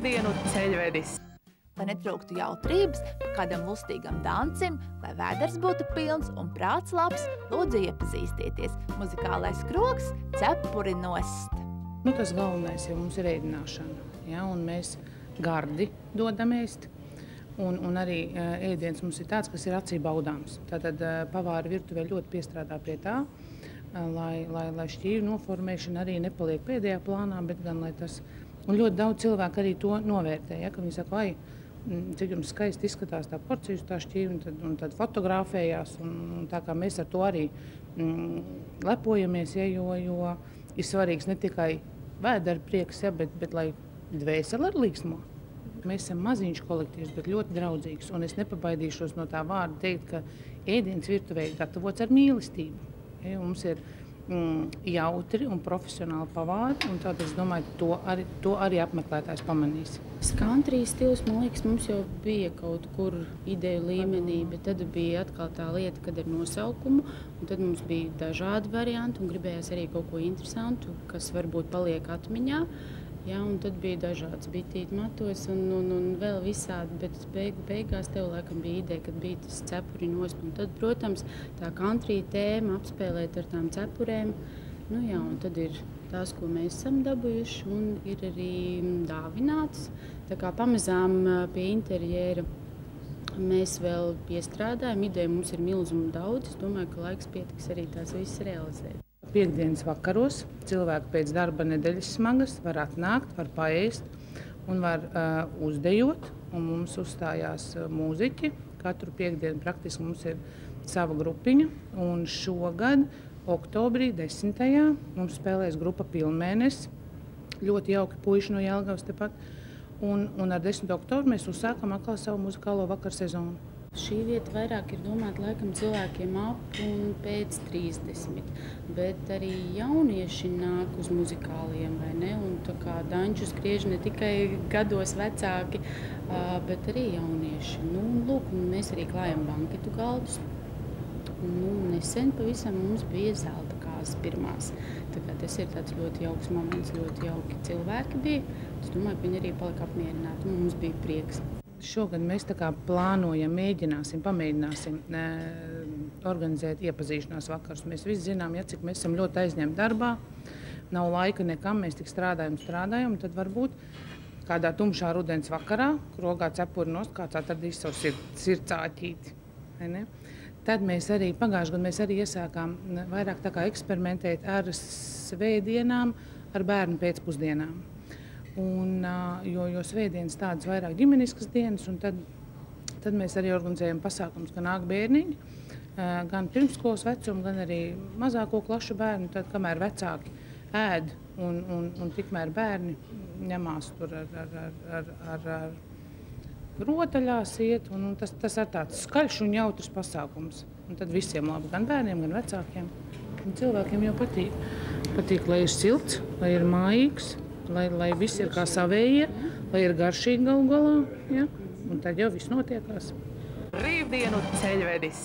Brīvdienu ceļvedis. Lai netrūktu jautrības pa kādam lustīgam dancim, lai vēders būtu pilns un prāts labs, lūdzu iepazīstieties. Muzikālais krogs Cepuri nost. Tas galvenais jau mums ir ēdināšana, ja, un mēs gardi dodam ēst. Un arī ēdiens mums ir tāds, kas ir acī baudāms. Tātad pavāri virtuvē ļoti piestrādā pie tā, lai šķīvi noformēšana arī nepaliek pēdējā plānā, bet gan lai tas... Un ļoti daudz cilvēku arī to novērtē, ja, ka viņi saka, cik jums skaisti izskatās tā porcijas, tā šķīvi, un tad fotografējās, un tā kā mēs ar to arī lepojamies, ja, jo ir svarīgs ne tikai vēdera prieks, ja, bet lai dvēsele ar līksmo. Mēs esam maziņš kolektīvs, bet ļoti draudzīgs, un es nepabaidīšos no tā vārda teikt, ka ēdiens virtuvē ir gatavots ar mīlestību. Ja, mums ir jautri un profesionāli pavāri, un tad es domāju, to arī apmeklētājs pamanīs. Country stils, man liekas, mums jau bija kaut kur ideju līmenī, bet tad bija atkal tā lieta, kad ir nosaukumu, un tad mums bija dažādi varianti, un gribējās arī kaut ko interesantu, kas varbūt paliek atmiņā. Ja, un tad bija dažāds bitīti matos un vēl visādi, bet beigās tev laikam bija ideja, kad bija tas cepuri nost. Un tad, protams, tā country tēma apspēlēt ar tām cepurēm. Jā, un tad ir tās, ko mēs esam dabūjuši, un ir arī dāvināts. Tā kā pamazām pie interjera mēs vēl piestrādājam. Ideja mums ir milzuma daudz. Es domāju, ka laiks pietiks arī tās visas realizēt. Piektdienas vakaros cilvēki pēc darba nedēļas smagas var atnākt, var paēst un var uzdejot. Un mums uzstājās mūziķi. Katru piektdienu praktiski mums ir sava grupiņa. Un šogad, oktobrī 10. mums spēlēs grupa Pilnmēnesis. Ļoti jauki puiši no Jelgavas tepat. Un ar 10. oktobru mēs uzsākam atkal savu muzikālo vakaru sezonu. Šī vieta vairāk ir domāta laikam cilvēkiem ap un pēc 30, bet arī jaunieši nāk uz muzikāliem, vai ne? Un tā kā dančus griež ne tikai gados vecāki, bet arī jaunieši. Lūk, mēs arī klājam banketu galdus. Nesen pavisam mums bija zelta kārtas pirmās. Tā kā tas ir tāds ļoti jauks moments, ļoti jauki cilvēki bija. Es domāju, ka viņi arī palika apmierināti, un mums bija prieks. Šogad mēs tā kā plānojam, pamēģināsim organizēt iepazīšanās vakarus. Mēs visi zinām, cik mēs esam ļoti aizņemti darbā, nav laika nekam, mēs tik strādājam, un tad varbūt kādā tumšā rudens vakarā, krogā cepuri nost, kāds atradīs savu sirdsāķīti. Tad mēs arī, pagājušajā gadā mēs arī iesākām vairāk tā kā eksperimentēt ar svētdienām, ar bērnu pēcpusdienām. Jo svētdienas tādas vairāk ģimeniskas dienas, un tad mēs arī organizējam pasākumus, ka nāk bērniņi, gan pirmskolas vecumu, gan arī mazāko klašu bērnu, tad kamēr vecāki ēd un tikmēr bērni ņemās tur ar rotaļās iet, un tas ir tāds skaļš un jautrs pasākums. Un tad visiem labi, gan bērniem, gan vecākiem. Un cilvēkiem jau patīk, lai ir silts, lai ir mājīgs, lai viss ir kā savējie, lai ir garšīgi galu galā, ja? Un tad jau viss notiekās. Brīvdienu ceļvedis.